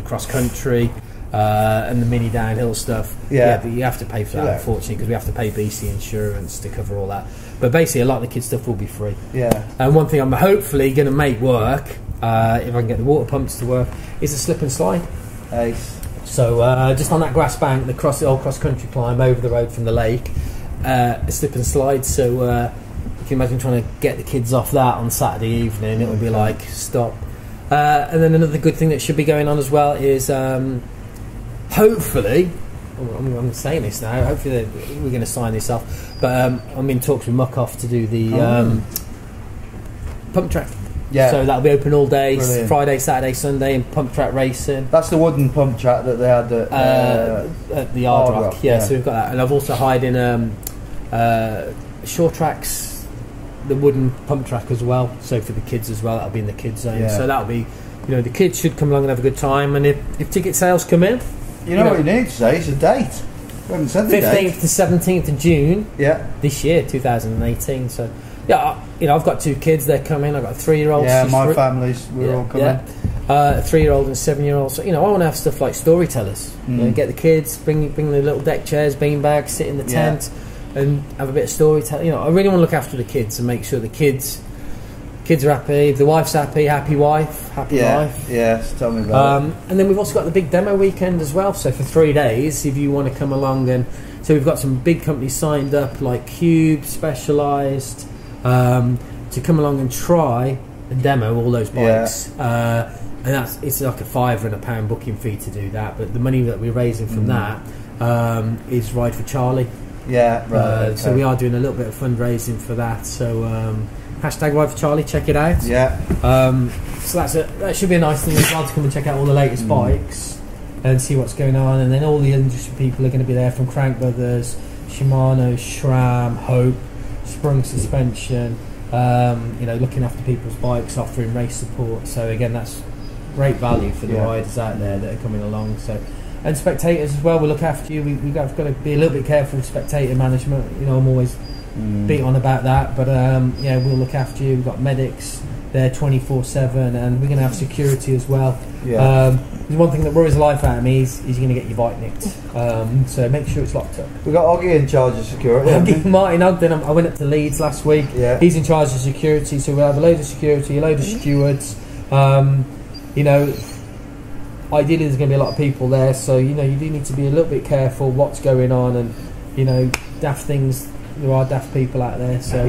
cross country and the mini downhill stuff, but you have to pay for that, unfortunately, because we have to pay BC insurance to cover all that. But basically, a lot of the kids stuff will be free. Yeah. And one thing I'm hopefully going to make work, if I can get the water pumps to work, is a slip and slide. Ace. So just on that grass bank, the old cross country climb over the road from the lake, a slip and slide. So you can imagine trying to get the kids off that on Saturday evening. It would be like stop. And then another good thing that should be going on as well is hopefully, I'm saying this now. Hopefully we're going to sign this off. But I'm in talks with Muck-Off to do the pump track. Yeah. So that'll be open all day. Brilliant. Friday, Saturday, Sunday, and pump track racing. That's the wooden pump track that they had at the Hard Rock. Yeah, so we've got that, and I've also hired in short tracks, the wooden pump track as well. So for the kids as well, that'll be in the kids zone. So that'll be, the kids should come along and have a good time. And if ticket sales come in, you know what you need to say is a date. We haven't said the 15th to 17th of June. Yeah. This year, 2018. So. Yeah, I've got 2 kids. They're coming. I've got a 3-year-old. Yeah, my family's. We're all coming. A 3-year-old and a 7-year-old. So I want to have stuff like storytellers. Get the kids, bring the little deck chairs, bean bags, sit in the tent, and have a bit of storytelling. I really want to look after the kids and make sure the kids are happy. If the wife's happy, happy wife, happy life. Yes, tell me about it. And then we've also got the big demo weekend as well. So for 3 days, if you want to come along, and so we've got some big companies signed up like Cube, Specialized. To come along and try and demo all those bikes, and it's like a £5 and £1 booking fee to do that. But the money that we're raising from that is Ride for Charlie. Yeah, right. Okay. So we are doing a little bit of fundraising for that. So hashtag Ride for Charlie, check it out. Yeah. So that should be a nice thing as well to come and check out all the latest bikes and see what's going on. And then all the industry people are going to be there, from Crank Brothers, Shimano, SRAM, Hope, Sprung Suspension, looking after people's bikes, offering race support. So again, that's great value for the riders out there that are coming along. So, and spectators as well, we'll look after you. We've got to be a little bit careful with spectator management. I'm always beat on about that, but we'll look after you. We've got medics there 24/7, and we're going to have security as well. There's one thing that worries the life out of me is you're going to get your bike nicked, so make sure it's locked up. We've got Oggy in charge of security. Martin Ogden, I went up to Leeds last week. He's in charge of security, so we'll have a load of security, a load of stewards. Ideally there's going to be a lot of people there, so you do need to be a little bit careful what's going on, and daft things. There are daft people out there, so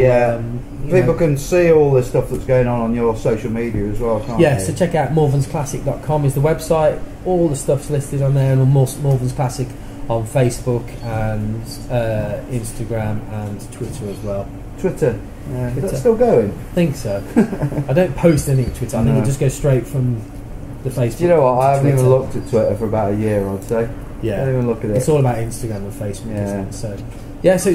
people can see all the stuff that's going on your social media as well, can't they? So check out malvernsclassic.com is the website. All the stuff's listed on there, and on Malverns Classic on Facebook and Instagram and Twitter as well. Twitter? Is that still going? I think so. I don't post any Twitter. I think it just goes straight from the Facebook. Do you know what? I haven't even Twitter. looked at Twitter for about a year, I'd say. Yeah, I don't even look at it. It's all about Instagram and Facebook, Yeah. isn't it? So, yeah, so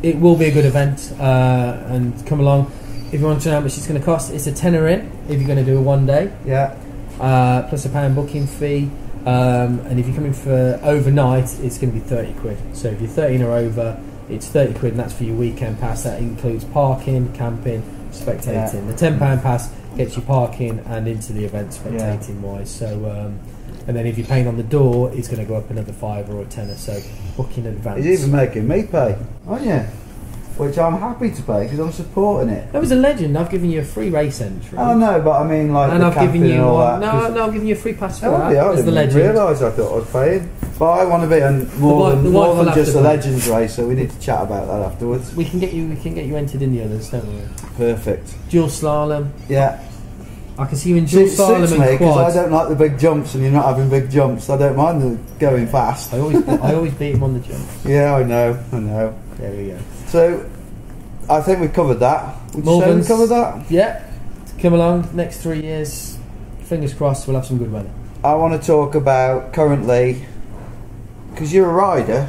it will be a good event, and come along. If you want to know how much it's going to cost, it's a tenner in if you're going to do a 1 day. Yeah. Plus £1 booking fee, and if you're coming for overnight, it's going to be 30 quid. So if you're 13 or over, it's 30 quid, and that's for your weekend pass. That includes parking, camping, spectating. Yeah. The £10 pass gets you parking and into the event spectating wise. So, and then if you're paying on the door, it's going to go up another £5 or a tenner. So book in advance. He's even making me pay, aren't you? Which I'm happy to pay because I'm supporting it. That was a legend. I've given you a free race entry. Oh no, but I mean like and the I've given camping you and all one. that. No, I'm giving you a free pass for Oh, that. yeah, I as the didn't legend. realise I thought I was paying. But I want to be on more The than wife will have just to a pay. Legends race, so we need to chat about that afterwards. We can get you entered in the others, don't we? Perfect. Dual slalom. Yeah. I can see you in dual slalom Suits me and because quads. I don't like the big jumps, and you're not having big jumps. I don't mind the going fast. I always beat him on the jump. Yeah, I know. There we go. So, I think we've covered that. Would you say Malverns. we've covered that? Yeah. Come along. Next 3 years. Fingers crossed. We'll have some good weather. I want to talk about currently, because you're a rider.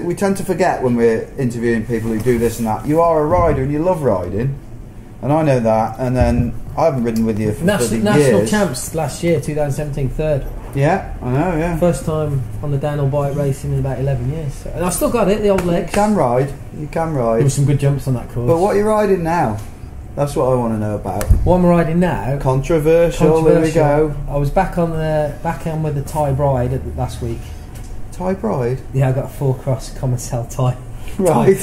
We tend to forget when we're interviewing people who do this and that. You are a rider and you love riding, and I know that. And then I haven't ridden with you for National years. champs last year, 2017, third. Yeah, I know. Yeah. First time on the downhill bike racing in about 11 years. And I still got it. The old legs. You can ride. You can There ride. were some good jumps on that course. But what are you riding now? That's what I want to know about. What I'm riding now? Controversial. There we go. I was back on with the Thai Bride last week. Thai Bride. Yeah, I got a 4-cross common cell Thai. Right.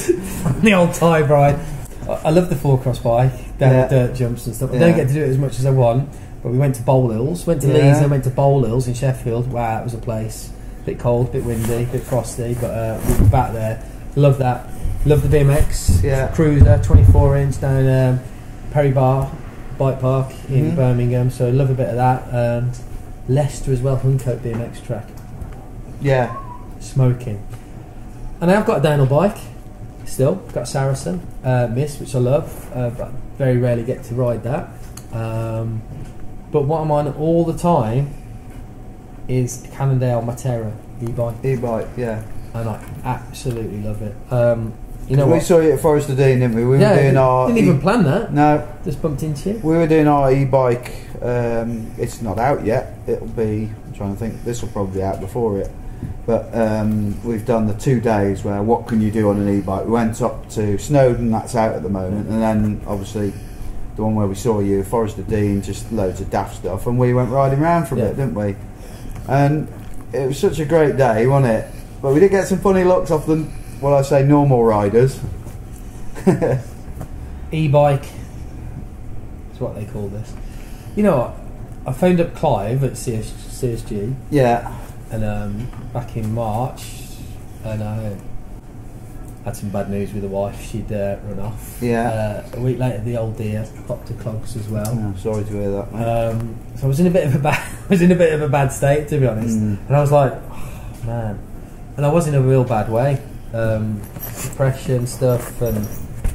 The old Thai Bride. I love the 4-cross bike, down the dirt jumps and stuff. I don't get to do it as much as I want, but we went to Bowl Hills, went to Leeds, and went to Bowl Hills in Sheffield. Wow, it was a place. Bit cold, bit windy, bit frosty, but we were back there. Love that. Love the BMX Cruiser, 24-inch down Perry Bar Bike Park in Birmingham. So love a bit of that. Leicester as well, Huncote BMX track. Yeah. Smoking. And I have got a downhill bike. Still got a Saracen Miss, which I love, but very rarely get to ride that. But what I'm on all the time is Cannondale Matera e-bike. E-bike, yeah. And I absolutely love it. You know we what? saw you at Forest of Dean, didn't we? We were doing our. Didn't even plan that. No, just bumped into you. We were doing our e-bike. It's not out yet. It'll be. I'm trying to think. This will probably be out before it. But we've done the 2 days where what can you do on an e-bike. We went up to Snowdon, that's out at the moment, and then obviously the one where we saw you, Forest of Dean, just loads of daft stuff, and we went riding around for a bit, didn't we? And it was such a great day, wasn't it? But we did get some funny looks off the, well, I say normal riders. E-bike is what they call this. You know what? I phoned up Clive at CSG. Yeah. And back in March, and I had some bad news with the wife. She'd run off. Yeah. A week later, the old dear popped to clogs as well. Oh, sorry to hear that, mate. So I was in a bit of a bad state, to be honest. And I was like, oh, man. And I was in a real bad way. Depression stuff, and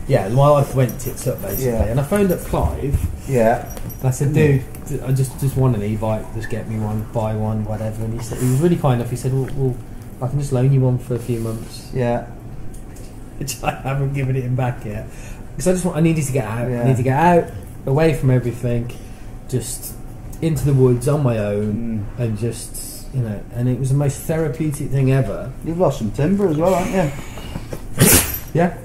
yeah, my life went tits up basically. Yeah. And I phoned up Clive. Yeah. And I said, dude, I just want an e-bike, just get me one, buy one, whatever. And he said, he was really kind enough. He said, well, I can just loan you one for a few months. Yeah. Which I haven't given it him back yet, because I needed to get out. Yeah. I need to get out, away from everything, just into the woods on my own, and just, you know. And it was the most therapeutic thing ever. You've lost some timber as well, haven't you? Yeah.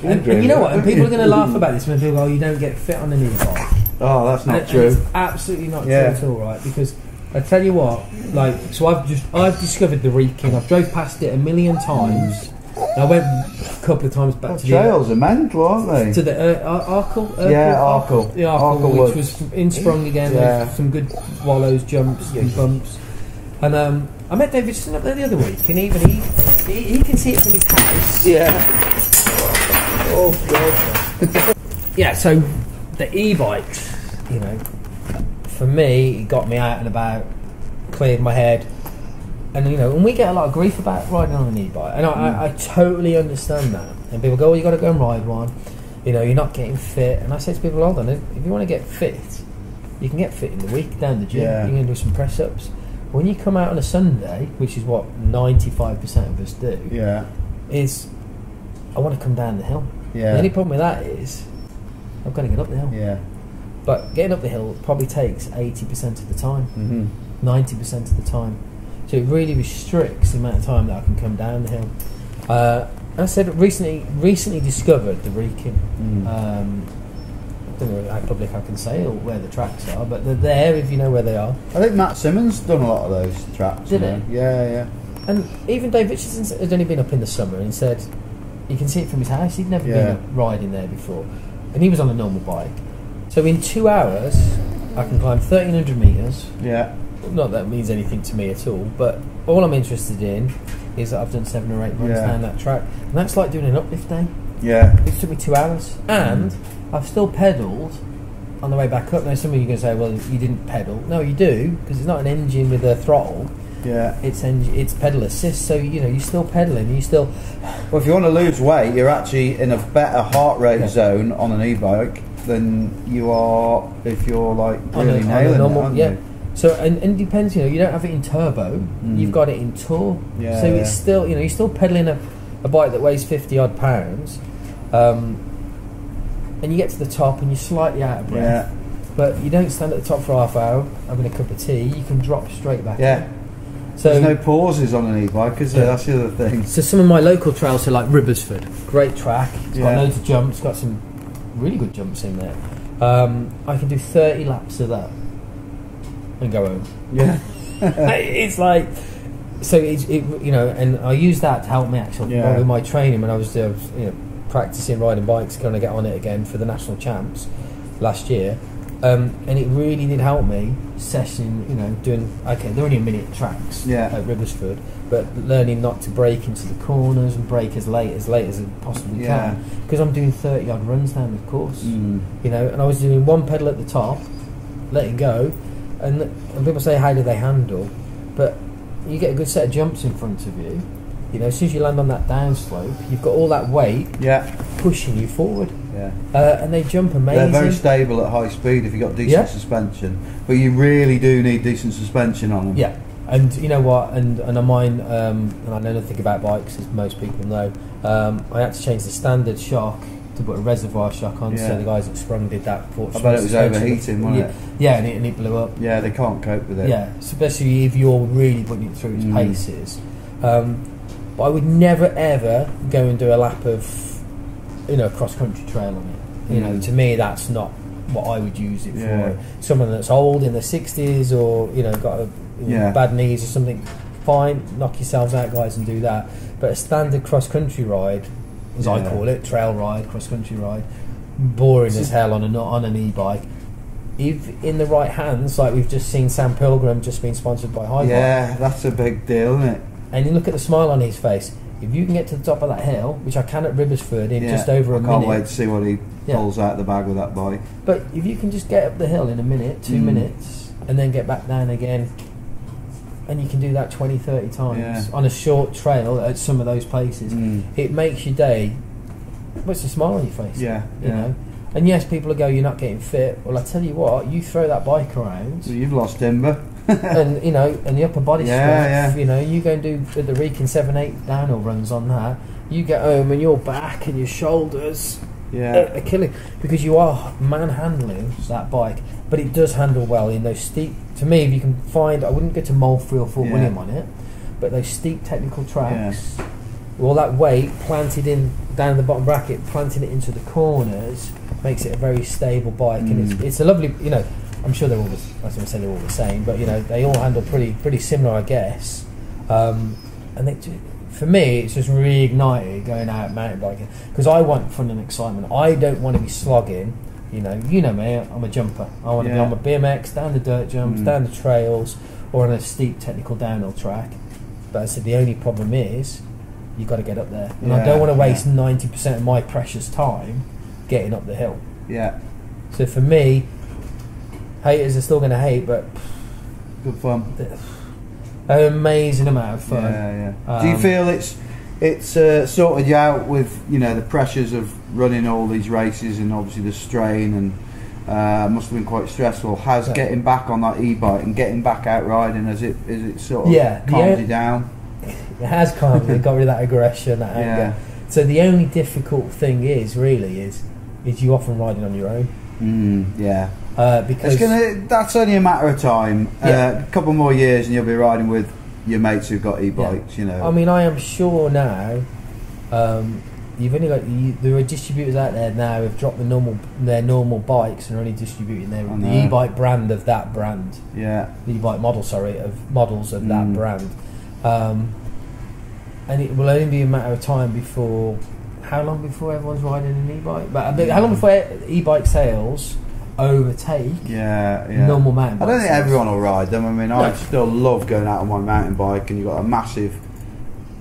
And you know what? And people are going to laugh about this when people go, "Oh, you don't get fit on an e-bike." Oh, that's not true. true. It's absolutely not true at all, right? Because I tell you what, like, so I've discovered the Wrekin. I've drove past it a million times. I went a couple of times back to trails are mental, aren't they? To the Arkle. Arkle. The Arkle, which was in Sprung again. With some good wallows, jumps, and bumps. And I met Davidson up there the other week, and even he can see it from his house. Yeah. Oh God. Yeah. So the e-bikes, you know, for me, it got me out and about, cleared my head. And you know, and we get a lot of grief about riding on an e-bike, and I totally understand that. And people go, "Oh, you got to go and ride one." You know, you're not getting fit. And I say to people, "Hold on, if you want to get fit, you can get fit in the week down the gym. Yeah. You can do some press ups. When you come out on a Sunday, which is what 95% of us do, is I want to come down the hill. Yeah. The only problem with that is I've got to get up the hill. Yeah. But getting up the hill probably takes 80% of the time, 90% of the time. So it really restricts the amount of time that I can come down the hill. I said recently discovered the Wrekin. I don't know how public I can say or where the tracks are, but they're there if you know where they are. I think Matt Simmons done a lot of those tracks. Did he? Yeah. And even Dave Richardson had only been up in the summer, and he said you can see it from his house. He'd never been up riding there before, and he was on a normal bike. So in 2 hours, I can climb 1,300 metres. Yeah. Not that means anything to me at all, but all I'm interested in is that I've done 7 or 8 runs down that track, and that's like doing an uplift day. Yeah. It took me 2 hours, and I've still pedalled on the way back up. Now some of you are going to say, well, you didn't pedal. No, you do, because it's not an engine with a throttle. Yeah. It's pedal assist, so you're still pedaling. You still. Well, if you want to lose weight, you're actually in a better heart rate zone on an e-bike than you are if you're like really nailing it, aren't you? So and it depends. You don't have it in turbo. You've got it in tour. Yeah. So it's still you're still pedaling a bike that weighs 50 odd pounds. And you get to the top and you're slightly out of breath, but you don't stand at the top for half hour having a cup of tea. You can drop straight back in. So there's no pauses on an e-bike, is there? That's the other thing. So some of my local trails are like Ribbersford, great track. It's got loads of jumps, got some really good jumps in there. I can do 30 laps of that and go home. Yeah. It's like, so and I use that to help me actually with my training when I was practicing riding bikes, going to get on it again for the national champs last year, and it really did help me session, doing they're only a minute tracks at Ribbersford, but learning not to brake into the corners and brake as late as I possibly can, because I'm doing 30 odd runs down the course, and I was doing one pedal at the top, letting go, and people say how do they handle, but you get a good set of jumps in front of you. As soon as you land on that downslope, you've got all that weight pushing you forward. And they jump amazing. They're very stable at high speed if you've got decent suspension, but you really do need decent suspension on them. Yeah, and you know what? And on mine, and I know nothing about bikes, as most people know. I had to change the standard shock to put a reservoir shock on. So the guys at Sprung did that. I bet it was overheating, wasn't it? Yeah, and it blew up. Yeah, they can't cope with it. Yeah, especially if you're really putting it through its paces. But I would never ever go and do a lap of, a cross-country trail on it. To me, that's not what I would use it for. Someone that's old in their 60s or got bad knees or something, fine, knock yourselves out, guys, and do that. But a standard cross-country ride, as I call it, trail ride, cross-country ride, boring as hell on an e-bike. If in the right hands, like we've just seen Sam Pilgrim just being sponsored by High Bike. That's a big deal, isn't it? And you look at the smile on his face. If you can get to the top of that hill, which I can at Ribbersford in just over a minute. I can't wait to see what he pulls out of the bag with that bike. But if you can just get up the hill in a minute, 2 minutes, and then get back down again, and you can do that 20, 30 times on a short trail at some of those places, it makes your day, puts a smile on your face. You know? And yes, people will go, you're not getting fit. Well, I tell you what, you throw that bike around. Well, you've lost timber. and and the upper body strength, you go and do the Wrekin 7-8 downhill runs on that, you get home and your back and your shoulders are killing, because you are manhandling that bike, but it does handle well in those steep, to me, if you can find, I wouldn't go to Malverns or Fort William on it, but those steep technical tracks, all that weight planted in down the bottom bracket, planting it into the corners, makes it a very stable bike, and it's a lovely, I'm sure they're all they're all the same, but they all handle pretty similar, I guess. And for me, it's just reignited going out mountain biking, because I want fun and excitement. I don't want to be slogging. You know me. I'm a jumper. I want to be on my BMX, down the dirt jumps, down the trails, or on a steep technical downhill track. But I said the only problem is you've got to get up there, and I don't want to waste 90% of my precious time getting up the hill. So for me, haters are still going to hate, but good fun. An amazing amount of fun. Do you feel it's sorted you out with the pressures of running all these races, and obviously the strain, and Must have been quite stressful. Has getting back on that e-bike and getting back out riding, is it sort of calmed you down? It has calmed me, got rid of that aggression, that anger. So the only difficult thing is you often riding on your own. Because that's only a matter of time. A couple more years and you'll be riding with your mates who've got e-bikes. You know. I mean, I am sure now. You've only got there are distributors out there now who've dropped their normal bikes and are only distributing the e-bike brand of that brand. Yeah. The e-bike models of that brand. And it will only be a matter of time before. How long before everyone's riding an e-bike? But how long before e-bike sales overtake normal mountain bikes? I don't think everyone will ride them. I mean, I still love going out on my mountain bike, and you've got a massive.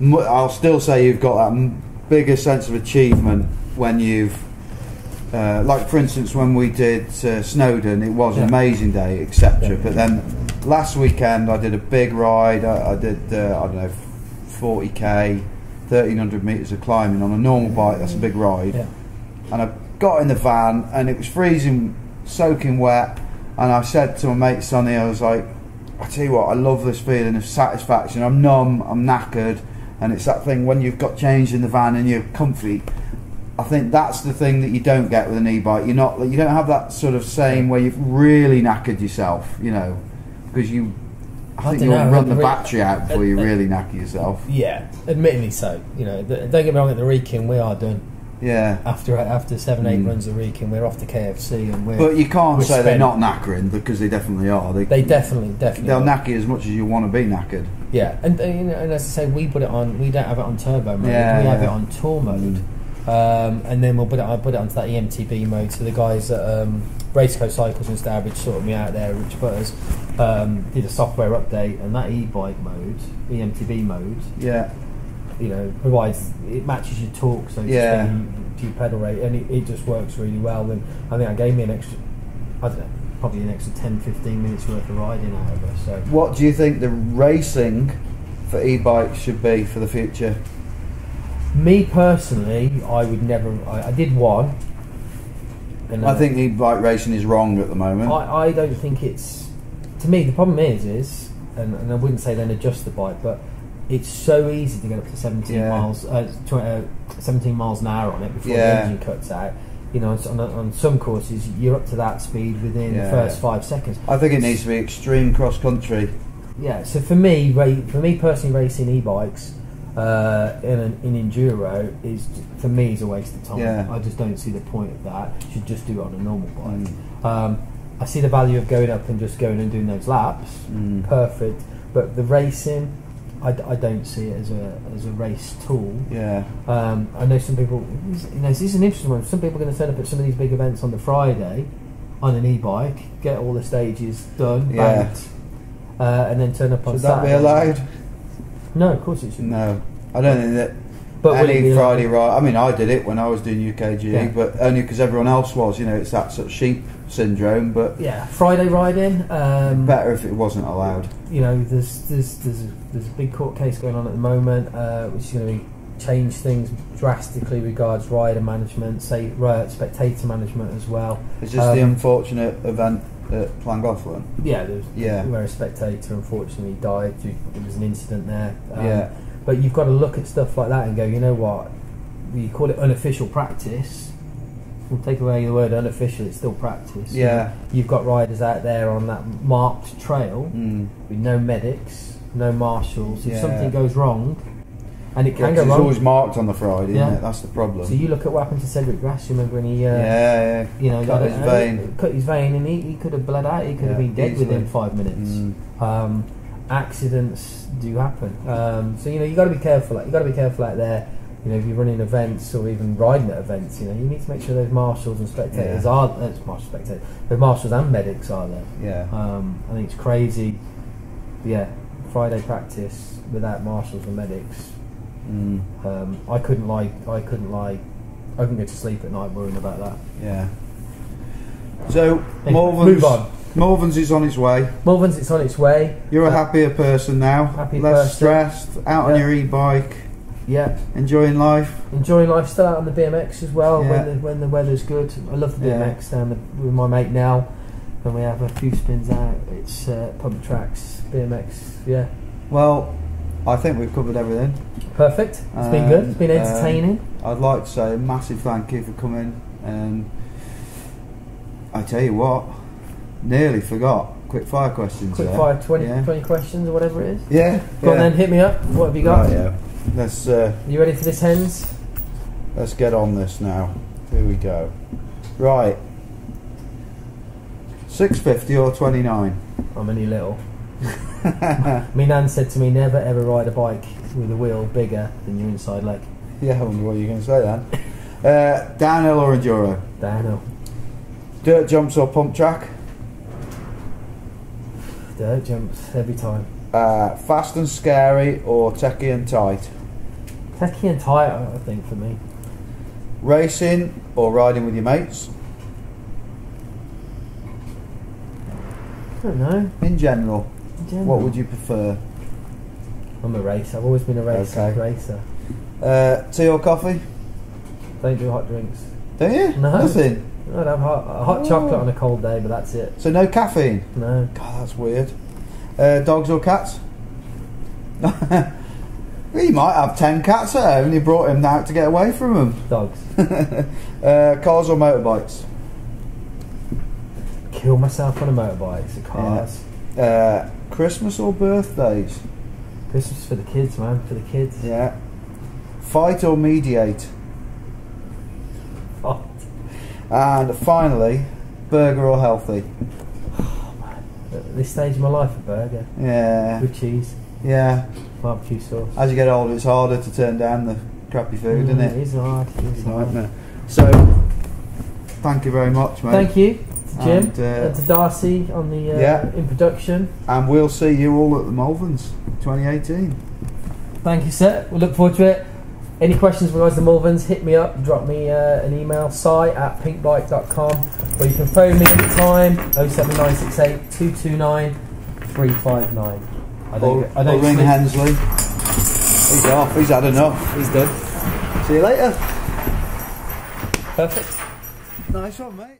I'll still say you've got that bigger sense of achievement when you've. Like for instance, when we did Snowdon, it was an amazing day, etc. But then last weekend I did a big ride. I did I don't know, 40k. 1,300 metres of climbing on a normal bike. That's a big ride. And I got in the van and it was freezing, soaking wet, and I said to my mate Sonny, I was like, I tell you what, I love this feeling of satisfaction. I'm numb, I'm knackered, and it's that thing when you've got changed in the van and you're comfy. I think that's the thing that you don't get with an e-bike. You don't have that sort of same where you've really knackered yourself, you know, because I think you'll run the battery out before you really knacker yourself. Yeah, admittedly so. You know, don't get me wrong. At the Wrekin, we are done. Yeah. After 7-8 runs of Wrekin, we're off to KFC, and But you can't say they're not knackering, because they definitely are. They definitely. They'll knacker you as much as you want to be knackered. Yeah, and and as I say, we put it on. We don't have it on turbo mode. We have it on tour mode. And then I put it onto that EMTB mode. So the guys at Raceco Cycles and Stourbridge sorted me out there, Rich Butters, did a software update, and that e-bike mode, EMTB mode, you know, provides, it matches your torque, so to speak, to your pedal rate, and it just works really well. And I think I gave me an extra, I don't know, probably an extra 10-15 minutes worth of riding out of it. So what do you think the racing for e-bikes should be for the future? Me personally, I would never. I did one. And I think e-bike racing is wrong at the moment. I don't think it's. To me, the problem is, and I wouldn't say then adjust the bike, but it's so easy to get up to 17 miles, 17 miles an hour on it before the engine cuts out. You know, on some courses, you're up to that speed within the first 5 seconds. I think it needs to be extreme cross country. Yeah. So for me personally, racing e-bikes. In enduro is a waste of time. I just don't see the point of that. You should just do it on a normal bike. I see the value of going up and just going and doing those laps. Perfect. But the racing, I don't see it as a race tool. I know some people. You know, this is an interesting one. Some people are going to turn up at some of these big events on the Friday on an e-bike, get all the stages done, banked, and then turn up on Saturday. Should that be allowed? No, of course it shouldn't. No, I don't think that. But any Friday ride. I mean, I did it when I was doing UKGE, but only because everyone else was. You know, it's that sort of sheep syndrome. But Friday riding. Better if it wasn't allowed. You know, there's a big court case going on at the moment, which is going to change things drastically regards rider management, spectator management as well. It's just the unfortunate event at Llangollen. Where a spectator unfortunately died. There was an incident there. But you've got to look at stuff like that and go, you know what? You call it unofficial practice. We'll take away the word unofficial. It's still practice. You've got riders out there on that marked trail with no medics, no marshals. If something goes wrong, and it can go wrong. It's always marked on the Friday, isn't it? That's the problem. So you look at what happened to Cedric Grass. You remember when he, you know, cut his vein, and he could have bled out. He could have been dead within 5 minutes. Accidents do happen. So you know, you got to be careful. You got to be careful out there. You know, if you're running events or even riding at events, you know, you need to make sure those marshals and spectators are. The marshals and medics are there. I think it's crazy. Friday practice without marshals and medics. I couldn't go to sleep at night worrying about that. So move on. Malverns is on its way. Malverns, it's on its way. You're a happier person now. Less stressed. Out on your e-bike. Yeah. Enjoying life. Enjoying life. Still out on the BMX as well Yeah. when the weather's good. I love the BMX down with my mate now. When we have a few spins out, it's public tracks, BMX. Yeah. Well, I think we've covered everything. Perfect. It's been good. It's been entertaining. I'd like to say a massive thank you for coming, and I tell you what, nearly forgot. Quick fire questions. Quick fire 20 questions or whatever it is. Yeah. Go on then, hit me up. What have you got? Right, yeah. Let's. You ready for this, Hens? Let's get on this now. Here we go. Right. 650 or 29? I'm only little. My nan said to me, never ever ride a bike with a wheel bigger than your inside leg. Yeah, I wonder what you're going to say then. Downhill or enduro? Downhill. Dirt jumps or pump track? Dirt jumps every time. Fast and scary or techie and tight? Techie and tight, I think, for me. Racing or riding with your mates? I don't know. In general, what would you prefer? I'm a racer. I've always been a racer. Okay. Tea or coffee? Don't do hot drinks. Don't you? No. Nothing? I'd have hot chocolate on a cold day, but that's it. So no caffeine? No. God, that's weird. Dogs or cats? You might have 10 cats at home and you brought him out to get away from them. Dogs. Cars or motorbikes? Kill myself on a motorbike. So cars. Yeah. Christmas or birthdays? Christmas for the kids, man. For the kids. Yeah. Fight or mediate? Fight. And finally, burger or healthy? Oh, man. At this stage of my life, a burger. Yeah. With cheese. Yeah. Barbecue sauce. As you get older, it's harder to turn down the crappy food, isn't it? It is hard. It is hard. So, thank you very much, mate. Thank you to Jim and to Darcy on the in production. And we'll see you all at the Malverns 2018. Thank you, sir. We look forward to it. Any questions regards the Malverns, hit me up, drop me an email, si@pinkbike.com, or you can phone me anytime, 07968 229 359. Or ring Hensley. He's off, he's had enough. He's done. See you later. Perfect. Nice one, mate.